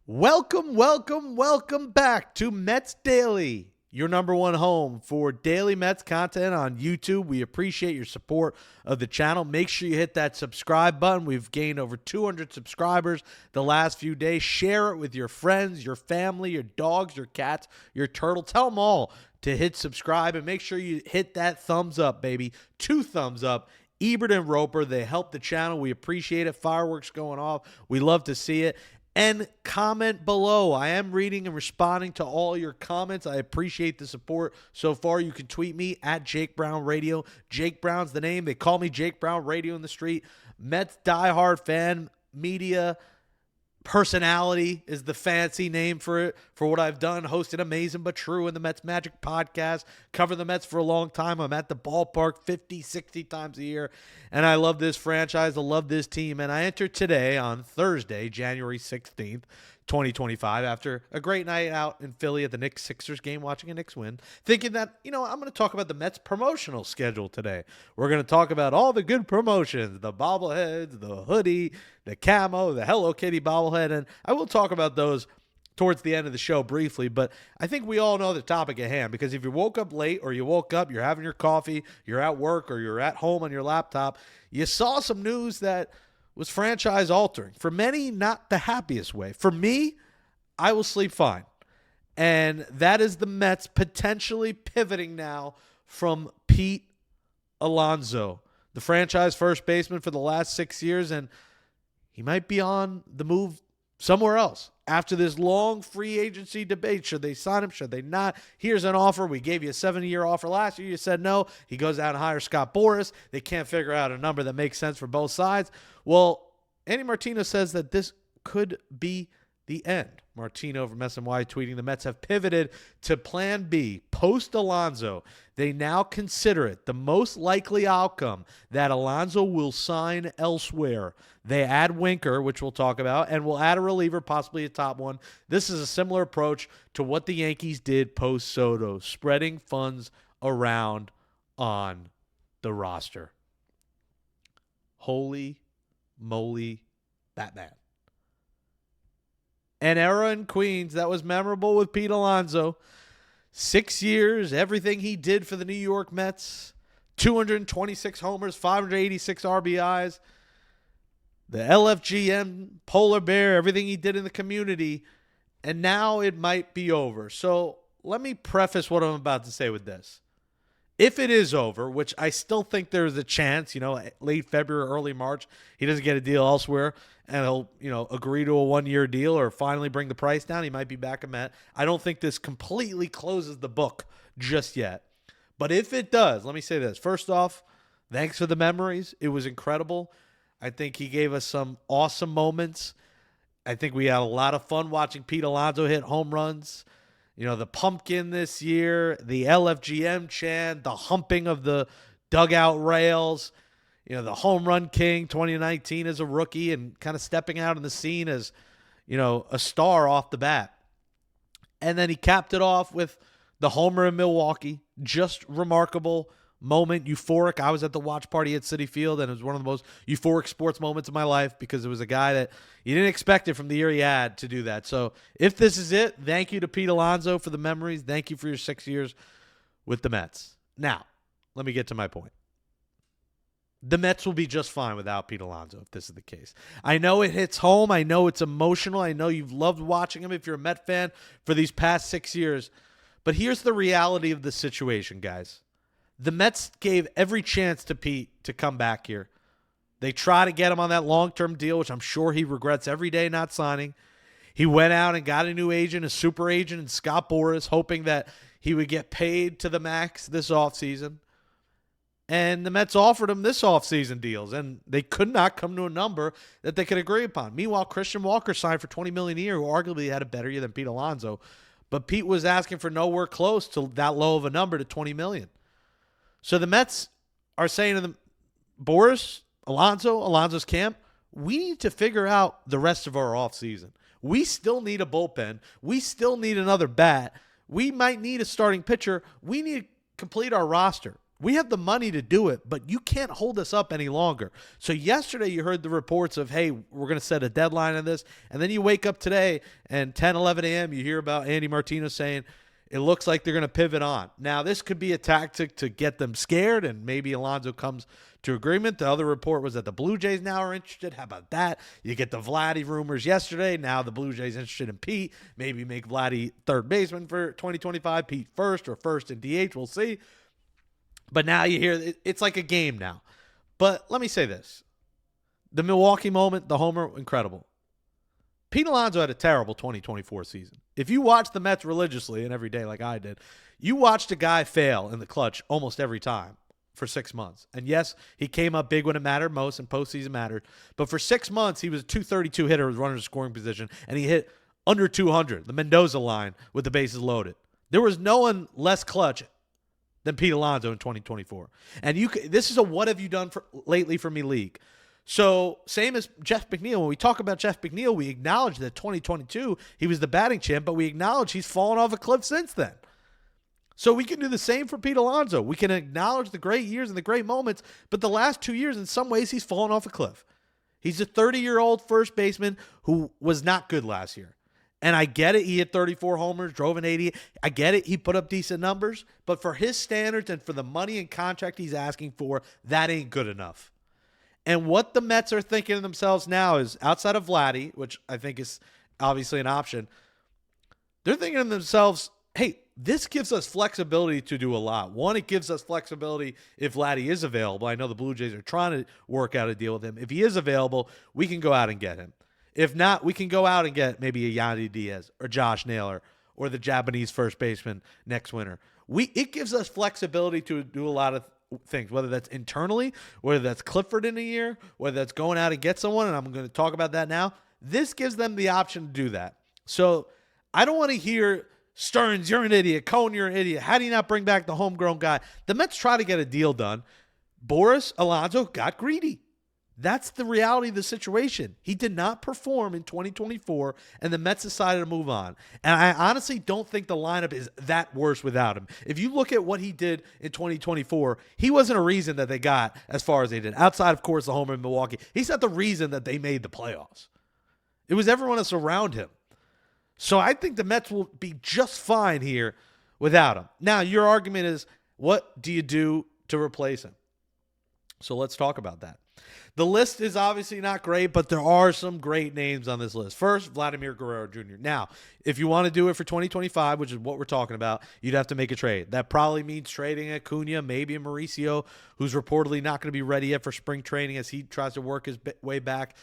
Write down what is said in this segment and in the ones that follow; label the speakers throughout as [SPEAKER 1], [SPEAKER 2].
[SPEAKER 1] Welcome back to Mets Daily, your number one home for daily Mets content on YouTube. We appreciate your support of the channel. Make sure you hit that subscribe button. We've gained over 200 subscribers the last few days. Share it with your friends, your family, your dogs, your cats, your turtle. Tell them all to hit subscribe and make sure you hit that thumbs up, baby. 2 thumbs up. Ebert and Roper, they help the channel. We appreciate it. Fireworks going off. We love to see it. And comment below. I am reading and responding to all your comments. I appreciate the support so far. You can tweet me at Jake Brown Radio. Jake Brown's the name. They call me Jake Brown Radio in the street. Mets diehard fan, media personality is the fancy name for it, for what I've done. Hosted Amazing But True in the Mets Magic podcast. Cover the Mets for a long time. I'm at the ballpark 50, 60 times a year. And I love this franchise. I love this team. And I enter today on Thursday, January 16th, 2025, after a great night out in Philly at the Knicks-Sixers game, watching a Knicks win, thinking that, I'm going to talk about the Mets promotional schedule today. We're going to talk about all the good promotions, the bobbleheads, the hoodie, the camo, the Hello Kitty bobblehead, and I will talk about those towards the end of the show briefly, but I think we all know the topic at hand, because if you woke up late or you woke up, you're having your coffee, you're at work, or you're at home on your laptop, you saw some news that was franchise altering. For many, not the happiest way. For me, I will sleep fine. And that is the Mets potentially pivoting now from Pete Alonso, the franchise first baseman for the last 6 years, and he might be on the move somewhere else. After this long free agency debate, should they sign him, should they not? Here's an offer. We gave you a 7-year offer last year. You said no. He goes out and hires Scott Boras. They can't figure out a number that makes sense for both sides. Well, Andy Martino says that this could be the end. Martino from SNY tweeting, the Mets have pivoted to plan B post-Alonzo. They now consider it the most likely outcome that Alonzo will sign elsewhere. They add Winker, which we'll talk about, and will add a reliever, possibly a top one. This is a similar approach to what the Yankees did post-Soto, spreading funds around on the roster. Holy moly, Batman. An era in Queens that was memorable with Pete Alonso. 6 years, everything he did for the New York Mets. 226 homers, 586 RBIs. The LFGM, Polar Bear, everything he did in the community. And now it might be over. So let me preface what I'm about to say with this. If it is over, which I still think there's a chance, late February, early March, he doesn't get a deal elsewhere, and he'll, agree to a 1-year deal or finally bring the price down. He might be back a Met. I don't think this completely closes the book just yet. But if it does, let me say this. First off, thanks for the memories. It was incredible. I think he gave us some awesome moments. I think we had a lot of fun watching Pete Alonso hit home runs. The pumpkin this year, the LFGM chant, the humping of the dugout rails, the home run king 2019 as a rookie and kind of stepping out on the scene as, a star off the bat. And then he capped it off with the homer in Milwaukee. Just remarkable moment, euphoric. I was at the watch party at Citi Field, and it was one of the most euphoric sports moments of my life because it was a guy that you didn't expect it from the year he had to do that. So if this is it, thank you to Pete Alonso for the memories. Thank you for your 6 years with the Mets. Now, let me get to my point. The Mets will be just fine without Pete Alonso if this is the case. I know it hits home. I know it's emotional. I know you've loved watching him if you're a Met fan for these past 6 years. But here's the reality of the situation, guys. The Mets gave every chance to Pete to come back here. They tried to get him on that long-term deal, which I'm sure he regrets every day not signing. He went out and got a new agent, a super agent, in Scott Boras, hoping that he would get paid to the max this offseason. And the Mets offered him this offseason deals, and they could not come to a number that they could agree upon. Meanwhile, Christian Walker signed for $20 million a year, who arguably had a better year than Pete Alonso. But Pete was asking for nowhere close to that low of a number, to $20 million. So the Mets are saying to them, Boras, Alonso's camp, we need to figure out the rest of our offseason. We still need a bullpen. We still need another bat. We might need a starting pitcher. We need to complete our roster. We have the money to do it, but you can't hold us up any longer. So yesterday you heard the reports of, hey, we're going to set a deadline on this. And then you wake up today and 10, 11 a.m., you hear about Andy Martino saying it looks like they're going to pivot on. Now, this could be a tactic to get them scared, and maybe Alonzo comes to agreement. The other report was that the Blue Jays now are interested. How about that? You get the Vladdy rumors yesterday. Now the Blue Jays interested in Pete. Maybe make Vladdy third baseman for 2025, Pete first or first in DH. We'll see. But now you hear it's like a game now. But let me say this. The Milwaukee moment, the homer, incredible. Pete Alonso had a terrible 2024 season. If you watch the Mets religiously and every day like I did, you watched a guy fail in the clutch almost every time for 6 months. And yes, he came up big when it mattered most and postseason mattered. But for 6 months, he was a 232 hitter with runners in scoring position, and he hit under 200, the Mendoza line with the bases loaded. There was no one less clutch than Pete Alonso in 2024. And this is a what have you done lately for me league. So same as Jeff McNeil. When we talk about Jeff McNeil, we acknowledge that 2022, he was the batting champ, but we acknowledge he's fallen off a cliff since then. So we can do the same for Pete Alonso. We can acknowledge the great years and the great moments, but the last 2 years, in some ways, he's fallen off a cliff. He's a 30-year-old first baseman who was not good last year. And I get it. He hit 34 homers, drove an 80. I get it. He put up decent numbers. But for his standards and for the money and contract he's asking for, that ain't good enough. And what the Mets are thinking of themselves now is, outside of Vladdy, which I think is obviously an option, they're thinking of themselves, hey, this gives us flexibility to do a lot. One, it gives us flexibility if Vladdy is available. I know the Blue Jays are trying to work out a deal with him. If he is available, we can go out and get him. If not, we can go out and get maybe a Yandy Diaz or Josh Naylor or the Japanese first baseman next winter. It gives us flexibility to do a lot of things, whether that's internally, whether that's Clifford in a year, whether that's going out and get someone, and I'm going to talk about that now. This gives them the option to do that. So I don't want to hear Stearns, you're an idiot. Cohen, you're an idiot. How do you not bring back the homegrown guy? The Mets try to get a deal done. Boris Alonso got greedy. That's the reality of the situation. He did not perform in 2024, and the Mets decided to move on. And I honestly don't think the lineup is that worse without him. If you look at what he did in 2024, he wasn't a reason that they got as far as they did. Outside, of course, the homer in Milwaukee. He's not the reason that they made the playoffs. It was everyone else around him. So I think the Mets will be just fine here without him. Now, your argument is, what do you do to replace him? So let's talk about that. The list is obviously not great, but there are some great names on this list. First, Vladimir Guerrero Jr. Now, if you want to do it for 2025, which is what we're talking about, you'd have to make a trade. That probably means trading Acuna, maybe a Mauricio, who's reportedly not going to be ready yet for spring training as he tries to work his way back.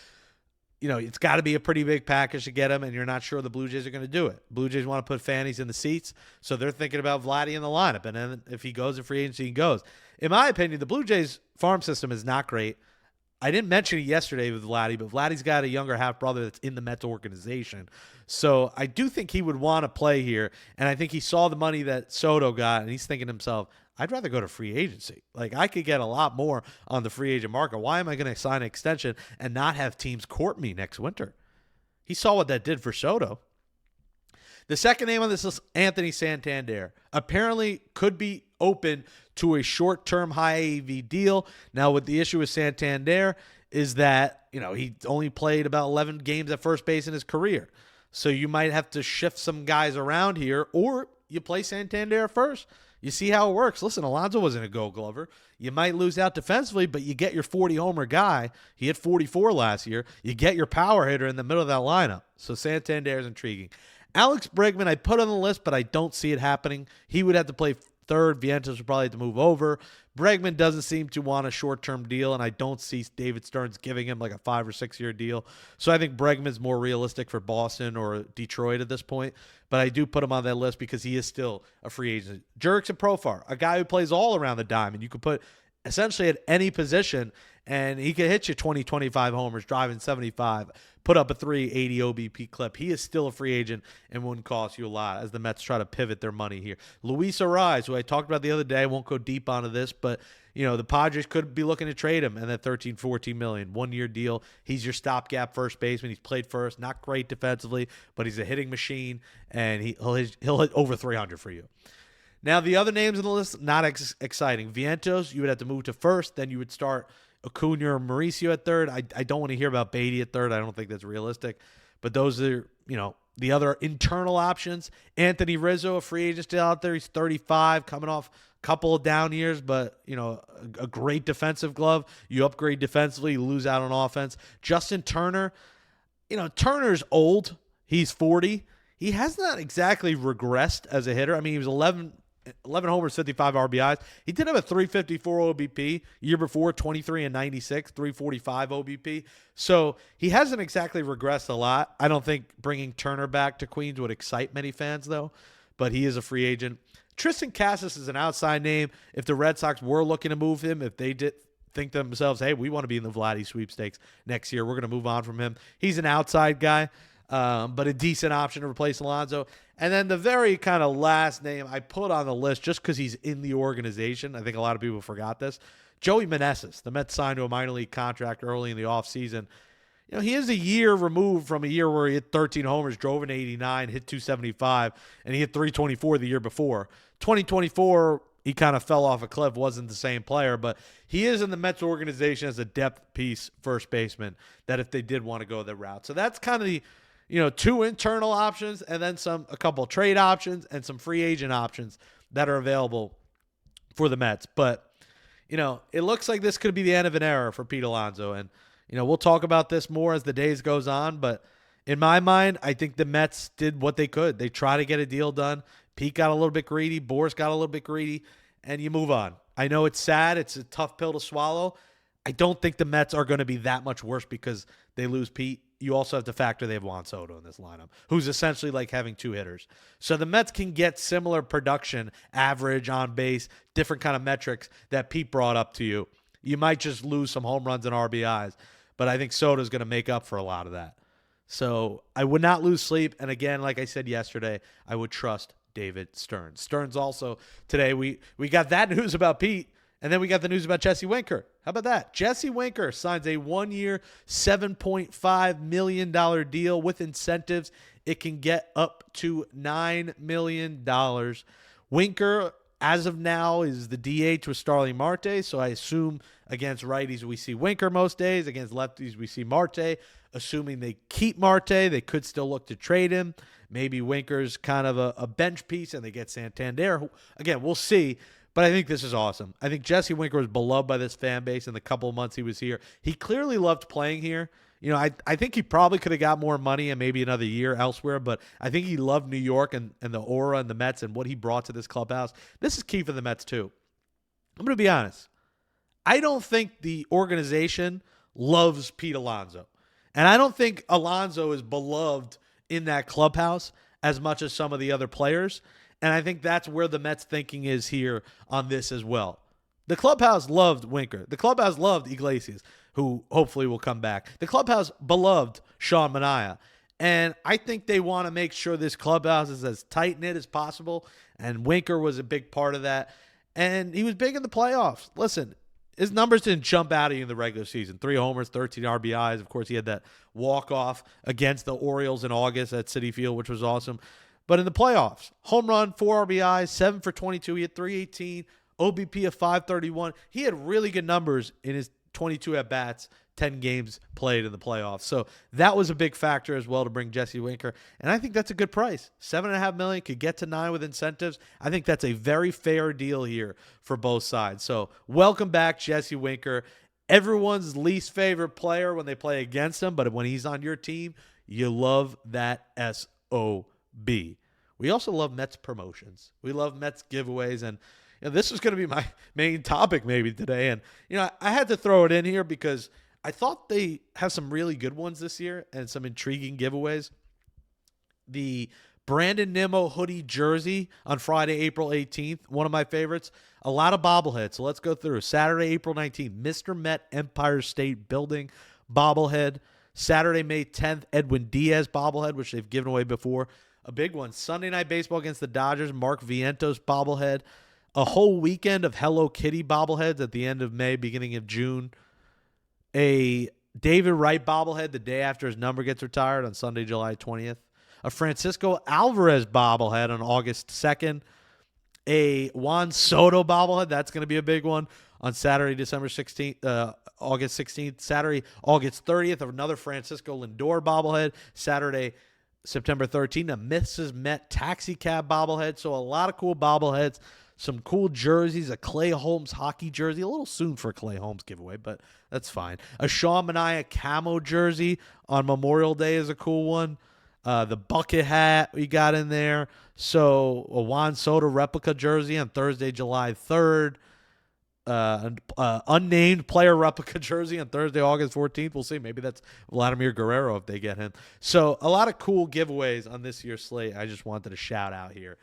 [SPEAKER 1] You know, it's got to be a pretty big package to get him, and you're not sure the Blue Jays are going to do it. Blue Jays want to put fannies in the seats, so they're thinking about Vladdy in the lineup, and then if he goes in free agency, he goes. In my opinion, the Blue Jays farm system is not great. I didn't mention it yesterday with Vladdy, but Vladdy's got a younger half-brother that's in the Mets organization. So I do think he would want to play here, and I think he saw the money that Soto got, and he's thinking to himself, I'd rather go to free agency. Like, I could get a lot more on the free agent market. Why am I going to sign an extension and not have teams court me next winter? He saw what that did for Soto. The second name on this is Anthony Santander. Apparently could be open to a short-term high AAV deal. Now, what the issue with Santander is that, you know, he only played about 11 games at first base in his career. So you might have to shift some guys around here, or you play Santander first. You see how it works. Listen, Alonzo wasn't a Gold Glover. You might lose out defensively, but you get your 40-homer guy. He hit 44 last year. You get your power hitter in the middle of that lineup. So Santander is intriguing. Alex Bregman, I put on the list, but I don't see it happening. He would have to play third. Vientos would probably have to move over. Bregman doesn't seem to want a short-term deal, and I don't see David Stearns giving him like a 5 or 6 year deal. So I think Bregman's more realistic for Boston or Detroit at this point, but I do put him on that list because he is still a free agent. Jurickson Profar, a guy who plays all around the diamond. You could put essentially at any position, and he could hit you 20, 25 homers, driving 75, put up a 380 OBP clip. He is still a free agent and wouldn't cost you a lot as the Mets try to pivot their money here. Luis Arraez, who I talked about the other day, I won't go deep onto this, but you know, the Padres could be looking to trade him and that 13, 14 million, 1 year deal. He's your stopgap first baseman. He's played first, not great defensively, but he's a hitting machine, and he'll hit over 300 for you. Now, the other names on the list, not exciting. Vientos, you would have to move to first. Then you would start Acuna or Mauricio at third. I don't want to hear about Beatty at third. I don't think that's realistic. But those are, the other internal options. Anthony Rizzo, a free agent still out there. He's 35, coming off a couple of down years, but, a great defensive glove. You upgrade defensively, you lose out on offense. Justin Turner, Turner's old. He's 40. He has not exactly regressed as a hitter. I mean, he was 11 homers, 55 RBIs. He did have a 354 OBP. Year before, 23 and 96, 345 OBP. So he hasn't exactly regressed a lot. I don't think bringing Turner back to Queens would excite many fans, though, but he is a free agent. Tristan Casas is an outside name. If the Red Sox were looking to move him, if they did think to themselves, hey, we want to be in the Vladdy sweepstakes next year, we're going to move on from him. He's an outside guy. But a decent option to replace Alonzo. And then the very kind of last name I put on the list just because he's in the organization, I think a lot of people forgot this, Joey Meneses. The Mets signed to a minor league contract early in the offseason. He is a year removed from a year where he hit 13 homers, drove an 89, hit 275, and he hit 324 the year before. 2024, he kind of fell off a cliff, wasn't the same player, but he is in the Mets organization as a depth piece first baseman that if they did want to go that route. So that's kind of the two internal options and then a couple trade options and some free agent options that are available for the Mets. But, it looks like this could be the end of an era for Pete Alonso. And, we'll talk about this more as the days goes on. But in my mind, I think the Mets did what they could. They tried to get a deal done. Pete got a little bit greedy. Boris got a little bit greedy. And you move on. I know it's sad. It's a tough pill to swallow. I don't think the Mets are going to be that much worse because they lose Pete. You also have to factor they have Juan Soto in this lineup, who's essentially like having two hitters. So the Mets can get similar production, average, on base, different kind of metrics that Pete brought up to you. You might just lose some home runs and RBIs, but I think Soto's going to make up for a lot of that. So I would not lose sleep. And again, like I said yesterday, I would trust David Stearns. Stearns also today, we got that news about Pete. And then we got the news about Jesse Winker. How about that? Jesse Winker signs a 1-year, $7.5 million deal with incentives. It can get up to $9 million. Winker, as of now, is the DH with Starling Marte. So I assume against righties we see Winker most days. Against lefties we see Marte. Assuming they keep Marte, they could still look to trade him. Maybe Winker's kind of a bench piece and they get Santander. Again, we'll see. But I think this is awesome. I think Jesse Winker was beloved by this fan base in the couple of months he was here. He clearly loved playing here. I think he probably could have got more money and maybe another year elsewhere, but I think he loved New York and the aura and the Mets and what he brought to this clubhouse. This is key for the Mets too. I'm going to be honest. I don't think the organization loves Pete Alonso. And I don't think Alonso is beloved in that clubhouse as much as some of the other players. And I think that's where the Mets thinking is here on this as well. The clubhouse loved Winker. The clubhouse loved Iglesias, who hopefully will come back. The clubhouse beloved Sean Manaea. And I think they want to make sure this clubhouse is as tight-knit as possible. And Winker was a big part of that. And he was big in the playoffs. Listen, his numbers didn't jump out at you in the regular season. 3 homers, 13 RBIs. Of course, he had that walk-off against the Orioles in August at Citi Field, which was awesome. But in the playoffs, home run, 4 RBIs, 7 for 22. He had 318, OBP of 531. He had really good numbers in his 22 at-bats, 10 games played in the playoffs. So that was a big factor as well to bring Jesse Winker. And I think that's a good price. $7.5 million could get to $9 million with incentives. I think that's a very fair deal here for both sides. So welcome back, Jesse Winker. Everyone's least favorite player when they play against him, but when he's on your team, you love that SOB. We also love Mets promotions. We love Mets giveaways. And this was going to be my main topic maybe today. And, I had to throw it in here because I thought they have some really good ones this year and some intriguing giveaways. The Brandon Nimmo hoodie jersey on Friday, April 18th, one of my favorites. A lot of bobbleheads. So let's go through. Saturday, April 19th, Mr. Met Empire State Building bobblehead. Saturday, May 10th, Edwin Diaz bobblehead, which they've given away before. A big one. Sunday Night Baseball against the Dodgers, Mark Vientos bobblehead. A whole weekend of Hello Kitty bobbleheads at the end of May, beginning of June. A David Wright bobblehead the day after his number gets retired on Sunday, July 20th. A Francisco Alvarez bobblehead on August 2nd. a Juan Soto bobblehead. That's going to be a big one on Saturday, December 16th, August 16th. Saturday, August 30th, another Francisco Lindor bobblehead. Saturday, September 13th, a Mrs. Met taxi cab bobblehead. So a lot of cool bobbleheads. Some cool jerseys, a Clay Holmes hockey jersey. A little soon for a Clay Holmes giveaway, but that's fine. A Sean Manaea camo jersey on Memorial Day is a cool one. The bucket hat we got in there. So a Juan Soto replica jersey on Thursday, July 3rd. Unnamed player replica jersey on Thursday, August 14th. We'll see. Maybe that's Vladimir Guerrero if they get him. So a lot of cool giveaways on this year's slate. I just wanted to shout out here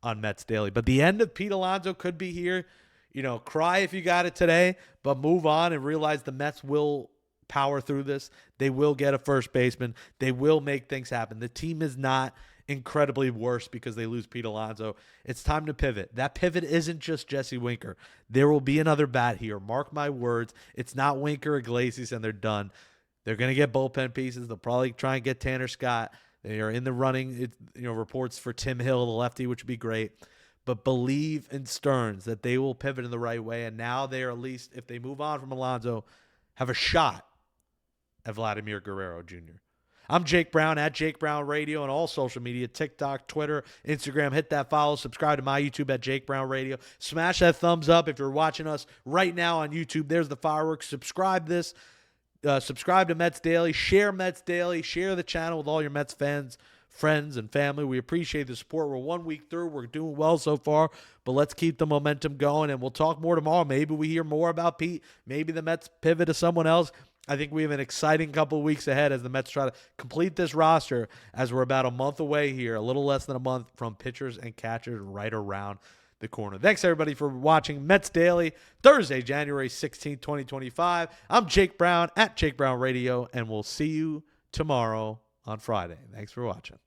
[SPEAKER 1] on Mets Daily. But the end of Pete Alonso could be here. You know, cry if you got it today, but move on and realize the Mets will power through this. They will get a first baseman. They will make things happen. The team is not incredibly worse because they lose Pete Alonso. It's time to pivot. That pivot isn't just Jesse Winker. There will be another bat here. Mark my words. It's not Winker or Iglesias and they're done. They're going to get bullpen pieces. They'll probably try and get Tanner Scott. They are in the running, reports for Tim Hill, the lefty, which would be great. But believe in Stearns that they will pivot in the right way. And now they are, at least, if they move on from Alonso, have a shot at Vladimir Guerrero Jr. I'm Jake Brown at Jake Brown Radio on all social media, TikTok, Twitter, Instagram. Hit that follow. Subscribe to my YouTube at Jake Brown Radio. Smash that thumbs up if you're watching us right now on YouTube. There's the fireworks. Subscribe to Mets Daily. Share Mets Daily. Share the channel with all your Mets fans, friends, and family. We appreciate the support. We're 1 week through. We're doing well so far, but let's keep the momentum going, and we'll talk more tomorrow. Maybe we hear more about Pete. Maybe the Mets pivot to someone else. I think we have an exciting couple of weeks ahead as the Mets try to complete this roster, as we're about a month away here, a little less than a month from pitchers and catchers right around the corner. Thanks, everybody, for watching Mets Daily, Thursday, January 16th, 2025. I'm Jake Brown at Jake Brown Radio, and we'll see you tomorrow on Friday. Thanks for watching.